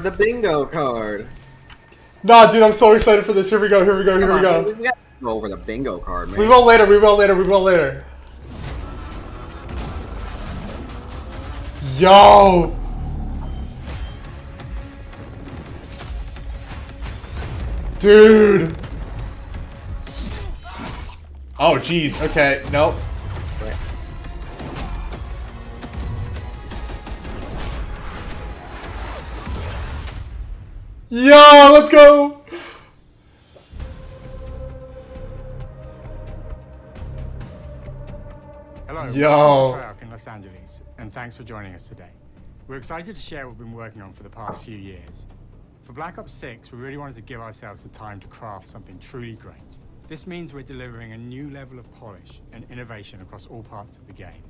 the bingo card. Nah, dude, I'm so excited for this. Here we go, here we go, here we go. We gotta go over the bingo card, man. We will later, we will later, we will later. Yo! Dude! Oh, jeez. Okay, nope. Yo, let's go! Hello, Yo. welcome to Treyarch in Los Angeles, and thanks for joining us today. We're excited to share what we've been working on for the past few years. For Black Ops 6, we really wanted to give ourselves the time to craft something truly great. This means we're delivering a new level of polish and innovation across all parts of the game.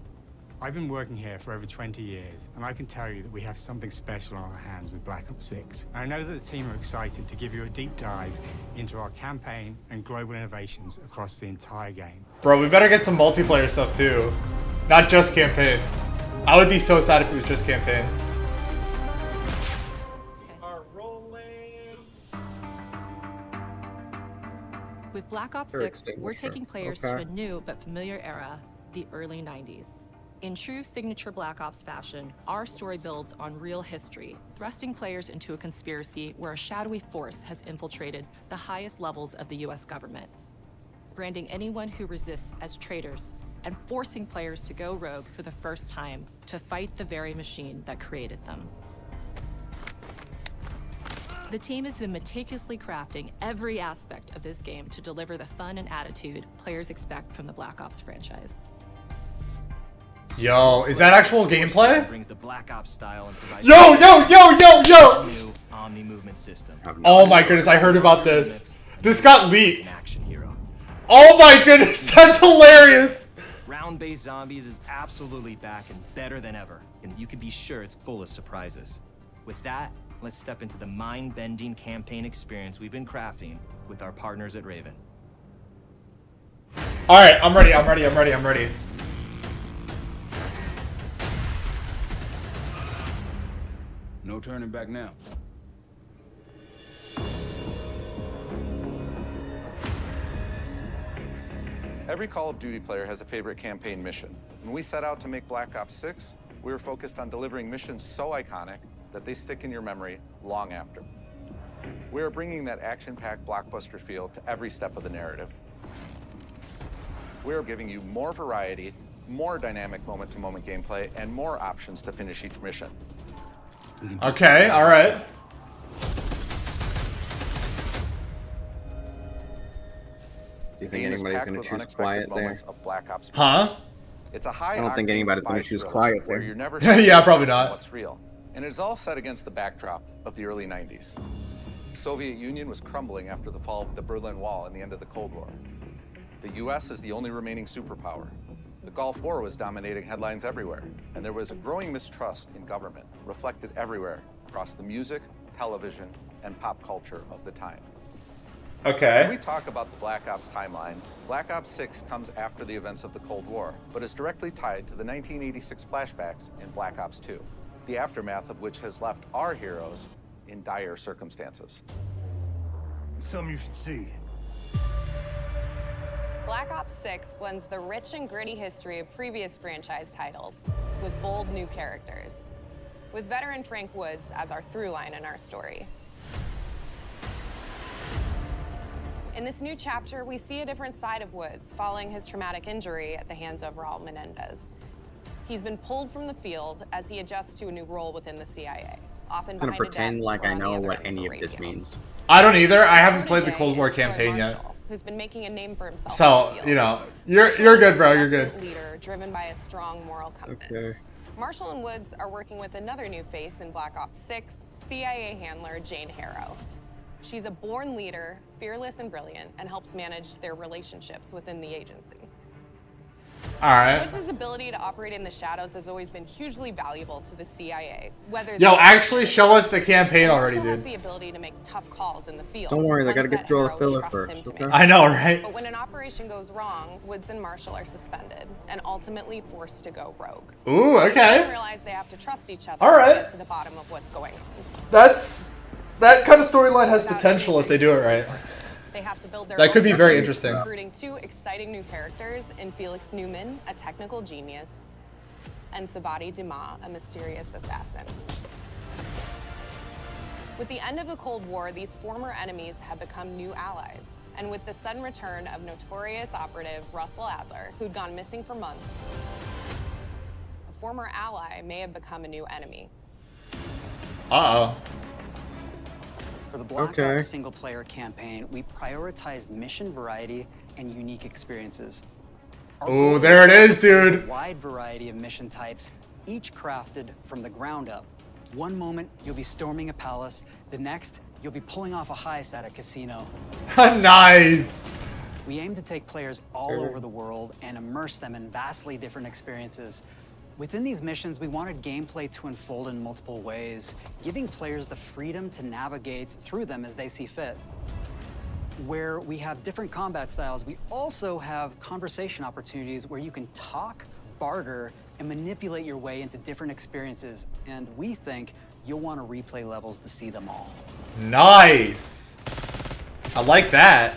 I've been working here for over 20 years, and I can tell you that we have something special on our hands with Black Ops 6. And I know that the team are excited to give you a deep dive into our campaign and global innovations across the entire game. Bro, we better get some multiplayer stuff too. Not just campaign. I would be so sad if it was just campaign. With Black Ops 6, we're taking players to a new but familiar era, the early 90s. In true signature Black Ops fashion, our story builds on real history, thrusting players into a conspiracy where a shadowy force has infiltrated the highest levels of the US government, branding anyone who resists as traitors and forcing players to go rogue for the first time to fight the very machine that created them. The team has been meticulously crafting every aspect of this game to deliver the fun and attitude players expect from the Black Ops franchise. Yo, is that actual gameplay? Brings the Black Ops style and provides Yo, yo, yo, yo, yo! new Omni movement system. Oh my goodness, I heard about this. This got leaked. An action hero. Oh my goodness, that's hilarious! Round-based zombies is absolutely back and better than ever, and you can be sure it's full of surprises. With that, let's step into the mind-bending campaign experience we've been crafting with our partners at Raven. Alright, I'm ready, I'm ready, I'm ready, I'm ready. No turning back now. Every Call of Duty player has a favorite campaign mission. When we set out to make Black Ops 6, we were focused on delivering missions so iconic that they stick in your memory long after. We are bringing that action-packed blockbuster feel to every step of the narrative. We are giving you more variety, more dynamic moment-to-moment gameplay, and more options to finish each mission. Okay, alright. Do you think anybody's gonna choose quiet there? Huh? It's a high I don't think anybody's gonna choose quiet there. You're never Yeah, probably not. What's real. And it's all set against the backdrop of the early 90s. The Soviet Union was crumbling after the fall of the Berlin Wall and the end of the Cold War. The US is the only remaining superpower. The Gulf War was dominating headlines everywhere, and there was a growing mistrust in government, reflected everywhere across the music, television, and pop culture of the time. When Okay. we talk about the Black Ops timeline, Black Ops 6 comes after the events of the Cold War, but is directly tied to the 1986 flashbacks in Black Ops 2, the aftermath of which has left our heroes in dire circumstances. Something you should see. Black Ops 6 blends the rich and gritty history of previous franchise titles with bold new characters, with veteran Frank Woods as our through line in our story. In this new chapter, we see a different side of Woods following his traumatic injury at the hands of Raul Menendez. He's been pulled from the field as he adjusts to a new role within the CIA, often I'm gonna behind a pretend desk like or I on the know other what end any a of this radio. means. I don't either. I haven't played the Protege Cold War is Troy campaign yet. Marshall, who's been making a name for himself So, on the field. you know, you're good, bro. You're good. Leader driven by a strong moral compass. Okay. Marshall and Woods are working with another new face in Black Ops 6, CIA handler Jane Harrow. She's a born leader, fearless and brilliant, and helps manage their relationships within the agency. Alright. Woods' ability to operate in the shadows has always been hugely valuable to the CIA. Whether Yo, actually show us the campaign already, Marshall has dude. the ability to make tough calls in the field. Don't worry, they gotta ones get that through all the Hero filler trusts him first, to okay? make. I know, right? But when an operation goes wrong, Woods and Marshall are suspended and ultimately forced to go rogue. Ooh, They okay. realize they have to trust each other All right. to get to the bottom of what's going on. That kind of storyline has potential if they do it right. They have to build their That could own be very team, interesting. recruiting 2 exciting new characters in Felix Newman, a technical genius, and Savati Dumas, a mysterious assassin. With the end of the Cold War, these former enemies have become new allies. And with the sudden return of notorious operative Russell Adler, who'd gone missing for months, a former ally may have become a new enemy. Uh-oh. For the Black Okay. Ops single-player campaign, we prioritized mission variety and unique experiences. Our Ooh, goal there it is, to offer dude. A wide variety of mission types, each crafted from the ground up. One moment, you'll be storming a palace. The next, you'll be pulling off a heist at a casino. Nice. We aim to take players all over the world and immerse them in vastly different experiences. Within these missions, we wanted gameplay to unfold in multiple ways, giving players the freedom to navigate through them as they see fit. Where we have different combat styles, we also have conversation opportunities where you can talk, barter, and manipulate your way into different experiences. And we think you'll want to replay levels to see them all. Nice. I like that.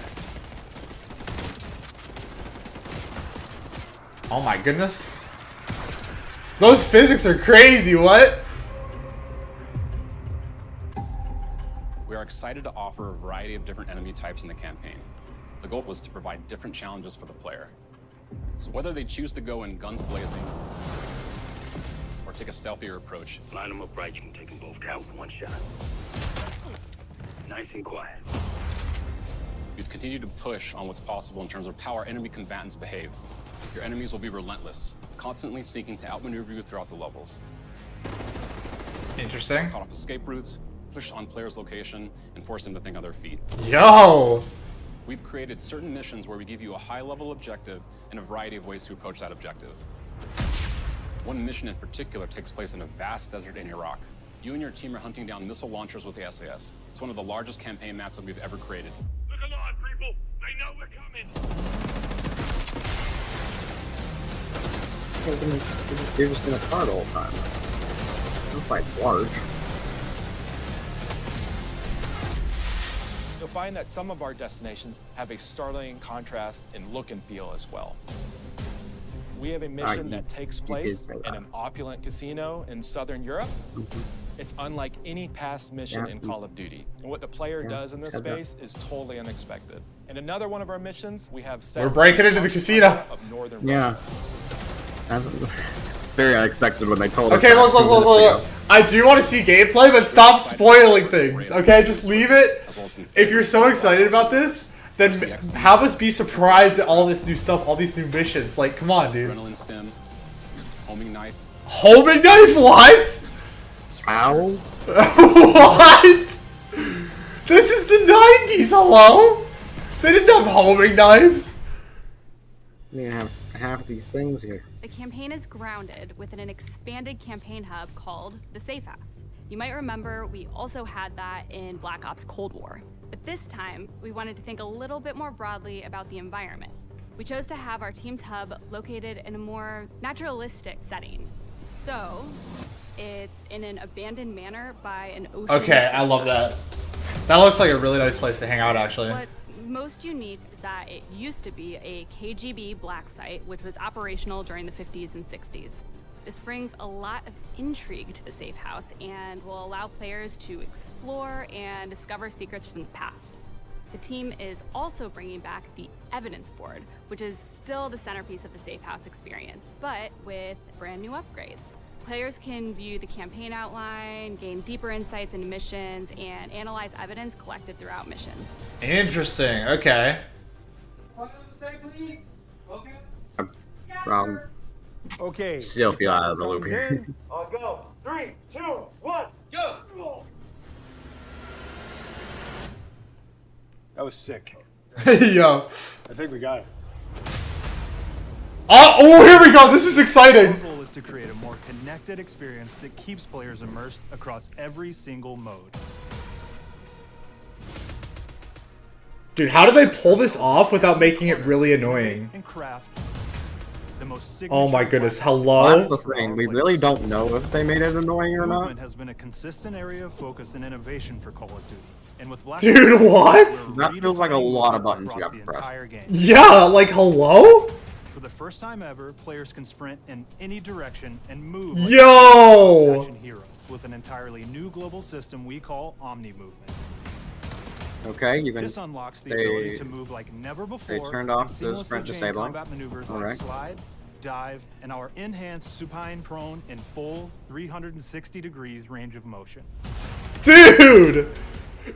Oh my goodness. Those physics are crazy, what? We are excited to offer a variety of different enemy types in the campaign. The goal was to provide different challenges for the player. So whether they choose to go in guns blazing or take a stealthier approach, Line them up right, you can take them both down with one shot. Nice and quiet. we've continued to push on what's possible in terms of how our enemy combatants behave. Your enemies will be relentless, constantly seeking to outmaneuver you throughout the levels. Interesting. Cut off escape routes, push on players' location, and force them to think on their feet. Yo! We've created certain missions where we give you a high-level objective and a variety of ways to approach that objective. One mission in particular takes place in a vast desert in Iraq. You and your team are hunting down missile launchers with the SAS. It's one of the largest campaign maps that we've ever created. Look alive, people! They know we're coming! They're just in a car the whole time. They're quite large. You'll find that some of our destinations have a startling contrast in look and feel as well. We have a mission that takes place in an opulent casino in Southern Europe. It's unlike any past mission in Call of Duty. And what the player does in this space is totally unexpected. And another one of our missions, we have We're breaking into the casino. Of Northern Russia. Very unexpected when they told us. Okay, look. I do want to see gameplay, but stop spoiling things, okay? Just leave it. If you're so excited about this, then have us be surprised at all this new stuff, all these new missions. Like, come on, dude. Adrenaline stim, homing knife. Homing knife? What? Ow. What? This is the 90s, hello? They didn't have homing knives. We have half these things here. The campaign is grounded within an expanded campaign hub called the Safe House. You might remember we also had that in Black Ops Cold War. But this time, we wanted to think a little bit more broadly about the environment. We chose to have our team's hub located in a more naturalistic setting. So, it's in an abandoned manor by an ocean. Okay, I love that. That looks like a really nice place to hang out, actually. What's most unique is that it used to be a KGB black site, which was operational during the 50s and 60s. This brings a lot of intrigue to the Safe House and will allow players to explore and discover secrets from the past. The team is also bringing back the evidence board, which is still the centerpiece of the Safe House experience, but with brand new upgrades. Players can view the campaign outline, gain deeper insights into missions, and analyze evidence collected throughout missions. Interesting, okay. Okay. Still feel out of the loop here. I'll go. 3, 2, 1, go! That was sick. Yo. I think we got it. Oh, here we go. This is exciting. Our goal is to create a more connected experience that keeps players immersed across every single mode. Dude, how do they pull this off without making it really annoying? And craft the most Oh my goodness, hello? Well, that's the thing. We really don't know if they made it annoying or not. Movement has been a consistent area of focus and innovation for Call of Duty. And with Black Dude, what? That feels like a lot of buttons you have to press. Yeah, like hello? For the first time ever, players can sprint in any direction and move Yo! like action hero with an entirely new global system we call Omni Movement. Okay, you can. This unlocks the ability to move like never before. They turned off the sprint disabling. Combat maneuvers like slide, dive, and our enhanced supine prone in full 360 degrees range of motion. Dude!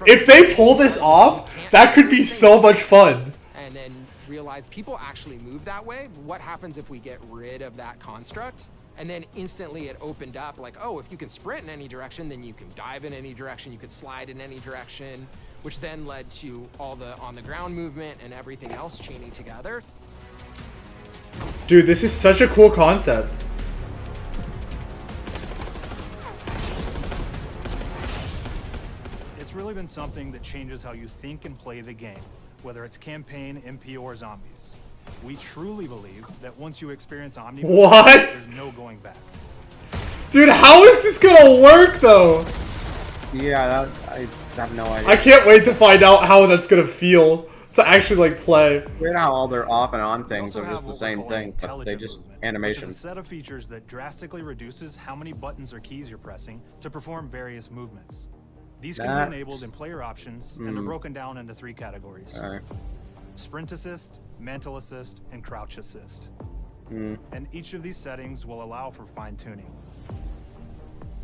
If they pull this off, that could be so much fun. And then realize people actually move that way. What happens if we get rid of that construct? And then instantly it opened up like, oh, if you can sprint in any direction, then you can dive in any direction, you can slide in any direction, which then led to all the on-the-ground movement and everything else chaining together. Dude, this is such a cool concept. It's really been something that changes how you think and play the game, whether it's campaign, MP, or zombies. We truly believe that once you experience Omni, there's no going back. Dude, how is this gonna work though? Yeah, I have no idea. I can't wait to find out how that's gonna feel to actually like play. Weird how all their off and on things are just the same thing, but they just animation. Which is a set of features that drastically reduces how many buttons or keys you're pressing to perform various movements. These can be enabled in player options, and they're broken down into 3 categories. Sprint assist, mantle assist, and crouch assist. And each of these settings will allow for fine-tuning.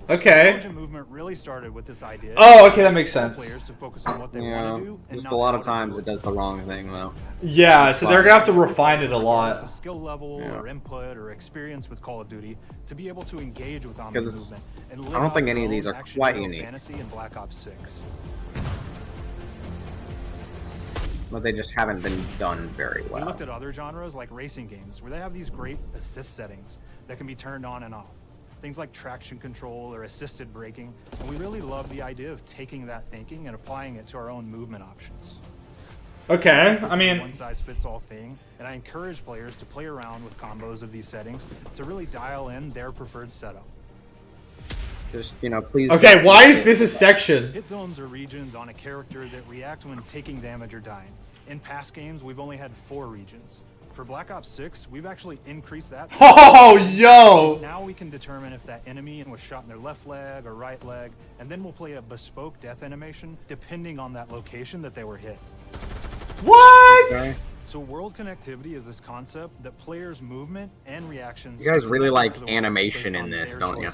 Okay. Intelligent movement really started with this idea. Oh, okay, that makes sense. Players to focus on what they want to do, and just a lot of times it does the wrong thing though. Yeah, so they're gonna have to refine it a lot. Of skill level or input or experience with Call of Duty to be able to engage with Omni movement. And I don't think any of these are quite unique. Fantasy and Black Ops 6. But they just haven't been done very well. We looked at other genres like racing games where they have these great assist settings that can be turned on and off. Things like traction control or assisted braking, and we really love the idea of taking that thinking and applying it to our own movement options. Okay, I mean, one-size-fits-all thing, and I encourage players to play around with combos of these settings to really dial in their preferred setup. Just, you know, please. Okay, why is this a section? Hit zones are regions on a character that react when taking damage or dying. In past games, we've only had 4 regions. For Black Ops 6, we've actually increased that. Oh, yo! Now we can determine if that enemy was shot in their left leg or right leg, and then we'll play a bespoke death animation depending on that location that they were hit. What? Okay. So world connectivity is this concept that players' movement and reactions. You guys really like animation in this, don't you?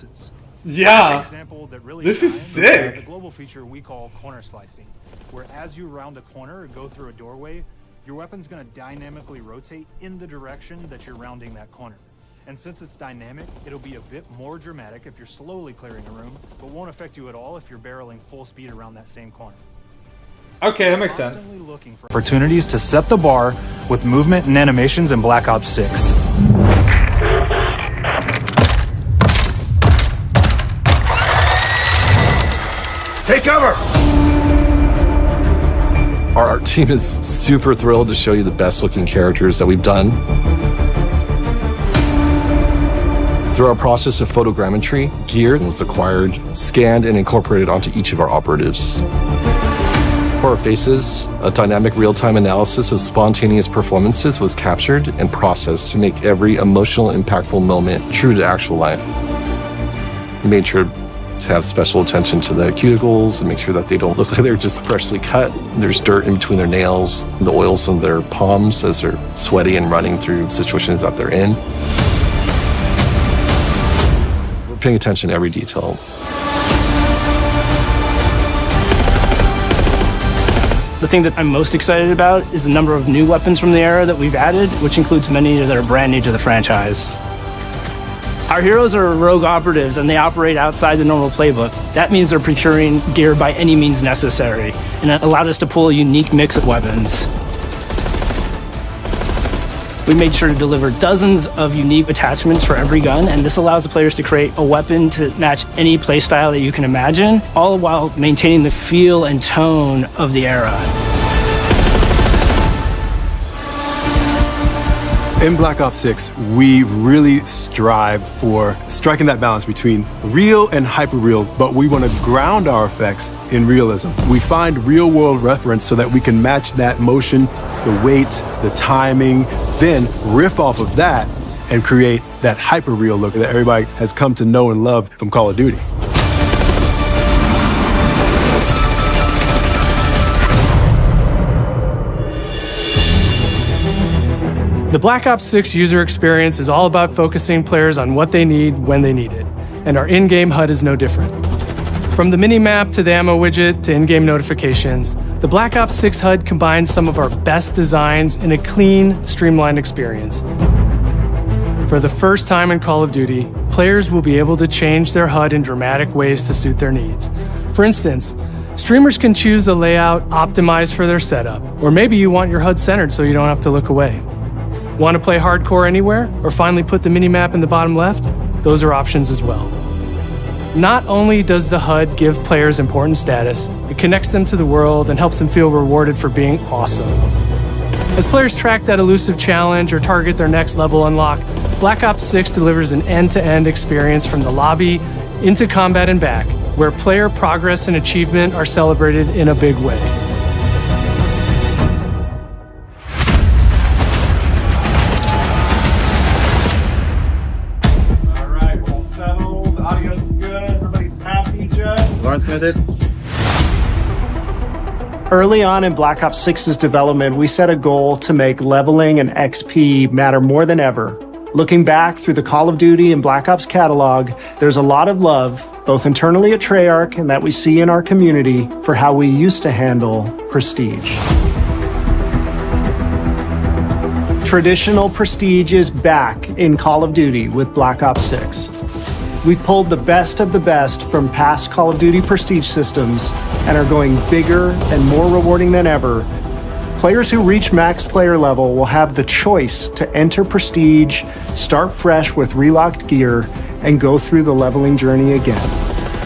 Yeah. Example that really this is sick. Is a global feature we call corner slicing, where as you round a corner or go through a doorway, your weapon's going to dynamically rotate in the direction that you're rounding that corner. And since it's dynamic, it'll be a bit more dramatic if you're slowly clearing a room, but won't affect you at all if you're barreling full speed around that same corner. Okay, that makes sense. Looking for opportunities to set the bar with movement and animations in Black Ops 6. Take cover! Our art team is super thrilled to show you the best looking characters that we've done. Through our process of photogrammetry, gear was acquired, scanned, and incorporated onto each of our operatives. For our faces, a dynamic real-time analysis of spontaneous performances was captured and processed to make every emotional, impactful moment true to actual life. We made sure to have special attention to the cuticles and make sure that they don't look like they're just freshly cut. There's dirt in between their nails, the oils on their palms as they're sweaty and running through situations that they're in. We're paying attention to every detail. The thing that I'm most excited about is the number of new weapons from the era that we've added, which includes many that are brand new to the franchise. Our heroes are rogue operatives and they operate outside the normal playbook. That means they're procuring gear by any means necessary, and it allowed us to pull a unique mix of weapons. We made sure to deliver dozens of unique attachments for every gun, and this allows the players to create a weapon to match any playstyle that you can imagine, all while maintaining the feel and tone of the era. In Black Ops 6, we really strive for striking that balance between real and hyper-real, but we want to ground our effects in realism. We find real-world reference so that we can match that motion, the weight, the timing, then riff off of that and create that hyper-real look that everybody has come to know and love from Call of Duty. The Black Ops 6 user experience is all about focusing players on what they need when they need it, and our in-game HUD is no different. From the mini-map to the ammo widget to in-game notifications, the Black Ops 6 HUD combines some of our best designs in a clean, streamlined experience. For the first time in Call of Duty, players will be able to change their HUD in dramatic ways to suit their needs. For instance, streamers can choose a layout optimized for their setup, or maybe you want your HUD centered so you don't have to look away. Want to play hardcore anywhere, or finally put the minimap in the bottom left? Those are options as well. Not only does the HUD give players important status, it connects them to the world and helps them feel rewarded for being awesome. As players track that elusive challenge or target their next level unlock, Black Ops 6 delivers an end-to-end experience from the lobby into combat and back, where player progress and achievement are celebrated in a big way. Early on in Black Ops 6's development, we set a goal to make leveling and XP matter more than ever. Looking back through the Call of Duty and Black Ops catalog, there's a lot of love, both internally at Treyarch and that we see in our community, for how we used to handle prestige. Traditional prestige is back in Call of Duty with Black Ops 6. We've pulled the best of the best from past Call of Duty prestige systems and are going bigger and more rewarding than ever. Players who reach max player level will have the choice to enter prestige, start fresh with relocked gear, and go through the leveling journey again.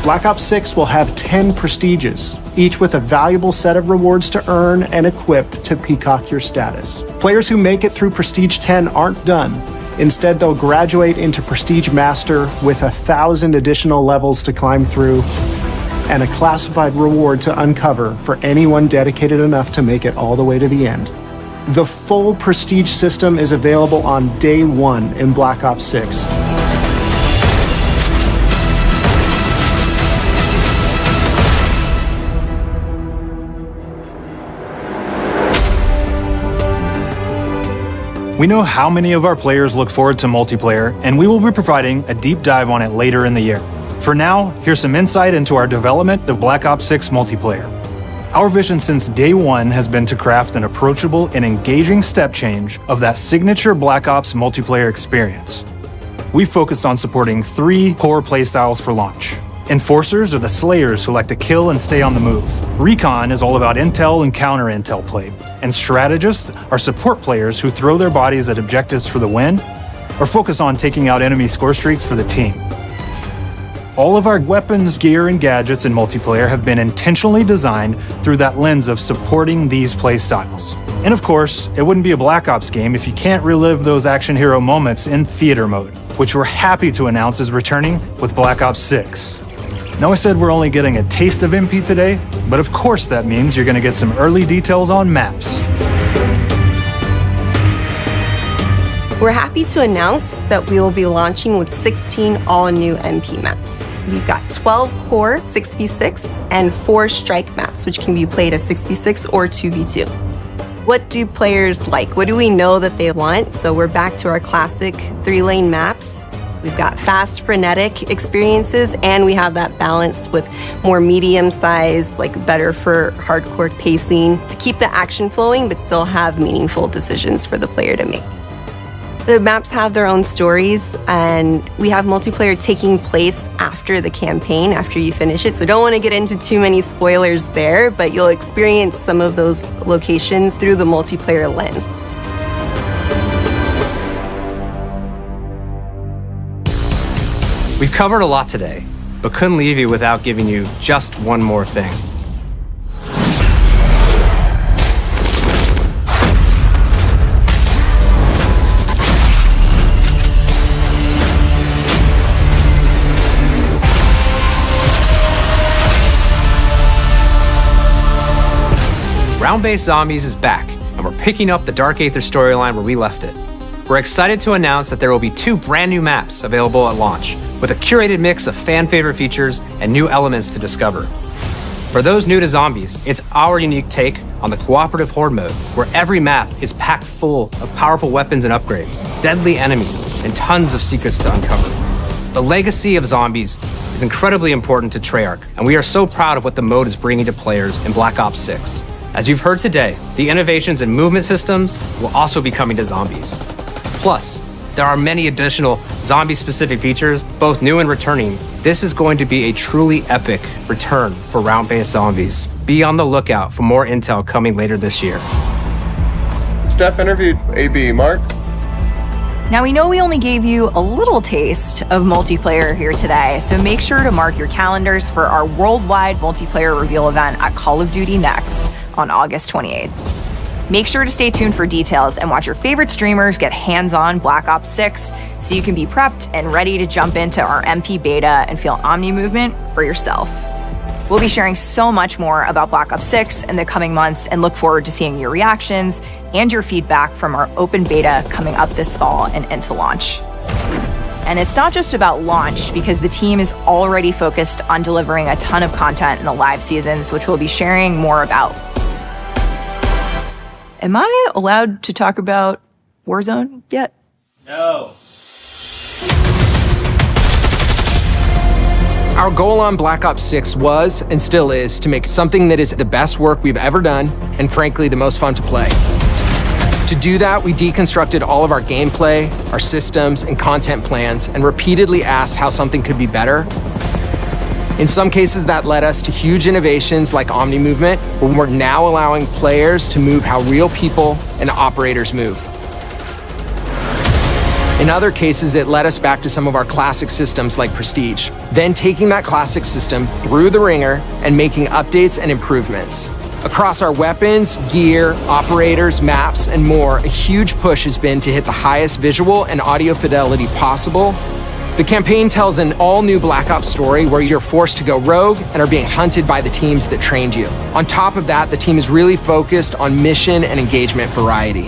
Black Ops 6 will have 10 prestiges, each with a valuable set of rewards to earn and equip to peacock your status. Players who make it through Prestige 10 aren't done. Instead, they'll graduate into Prestige Master with 1,000 additional levels to climb through and a classified reward to uncover for anyone dedicated enough to make it all the way to the end. The full Prestige system is available on day one in Black Ops 6. We know how many of our players look forward to multiplayer, and we will be providing a deep dive on it later in the year. For now, here's some insight into our development of Black Ops 6 multiplayer. Our vision since day one has been to craft an approachable and engaging step change of that signature Black Ops multiplayer experience. We focused on supporting 3 core playstyles for launch. Enforcers are the slayers who like to kill and stay on the move. Recon is all about intel and counter-intel play. And strategists are support players who throw their bodies at objectives for the win or focus on taking out enemy score streaks for the team. All of our weapons, gear, and gadgets in multiplayer have been intentionally designed through that lens of supporting these playstyles. And of course, it wouldn't be a Black Ops game if you can't relive those action hero moments in theater mode, which we're happy to announce is returning with Black Ops 6. Now I said we're only getting a taste of MP today, but of course that means you're going to get some early details on maps. We're happy to announce that we will be launching with 16 all-new MP maps. We've got 12 core 6v6 and 4 strike maps, which can be played as 6v6 or 2v2. What do players like? What do we know that they want? So we're back to our classic 3-lane maps. We've got fast, frenetic experiences, and we have that balance with more medium size, like better for hardcore pacing to keep the action flowing, but still have meaningful decisions for the player to make. The maps have their own stories, and we have multiplayer taking place after the campaign, after you finish it. So don't want to get into too many spoilers there, but you'll experience some of those locations through the multiplayer lens. We've covered a lot today, but couldn't leave you without giving you just one more thing. Round-Based Zombies is back, and we're picking up the Dark Aether storyline where we left it. We're excited to announce that there will be 2 brand new maps available at launch, with a curated mix of fan-favorite features and new elements to discover. For those new to Zombies, it's our unique take on the cooperative horde mode, where every map is packed full of powerful weapons and upgrades, deadly enemies, and tons of secrets to uncover. The legacy of Zombies is incredibly important to Treyarch, and we are so proud of what the mode is bringing to players in Black Ops 6. As you've heard today, the innovations in movement systems will also be coming to Zombies. Plus, there are many additional zombie-specific features, both new and returning. This is going to be a truly epic return for Round-Based Zombies. Be on the lookout for more intel coming later this year. Steph interviewed AB. Mark? Now, we know we only gave you a little taste of multiplayer here today, so make sure to mark your calendars for our worldwide multiplayer reveal event at Call of Duty Next on August 28th. Make sure to stay tuned for details and watch your favorite streamers get hands-on Black Ops 6 so you can be prepped and ready to jump into our MP beta and feel Omni movement for yourself. We'll be sharing so much more about Black Ops 6 in the coming months and look forward to seeing your reactions and your feedback from our open beta coming up this fall and into launch. And it's not just about launch, because the team is already focused on delivering a ton of content in the live seasons, which we'll be sharing more about. Am I allowed to talk about Warzone yet? No. Our goal on Black Ops 6 was, and still is, to make something that is the best work we've ever done, and frankly, the most fun to play. To do that, we deconstructed all of our gameplay, our systems, and content plans, and repeatedly asked how something could be better. In some cases, that led us to huge innovations like Omni Movement, where we're now allowing players to move how real people and operators move. In other cases, it led us back to some of our classic systems like Prestige, then taking that classic system through the ringer and making updates and improvements. Across our weapons, gear, operators, maps, and more, a huge push has been to hit the highest visual and audio fidelity possible. The campaign tells an all-new Black Ops story where you're forced to go rogue and are being hunted by the teams that trained you. On top of that, the team is really focused on mission and engagement variety.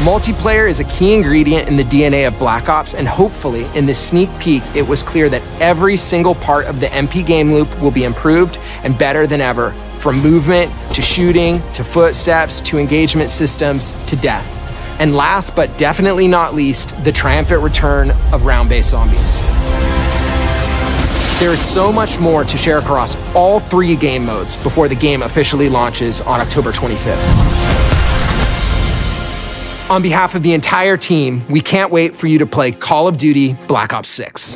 Multiplayer is a key ingredient in the DNA of Black Ops, and hopefully, in this sneak peek, it was clear that every single part of the MP game loop will be improved and better than ever, from movement, to shooting, to footsteps, to engagement systems, to death. And last but definitely not least, the triumphant return of Round-Based Zombies. There is so much more to share across all 3 game modes before the game officially launches on October 25th. On behalf of the entire team, we can't wait for you to play Call of Duty Black Ops 6.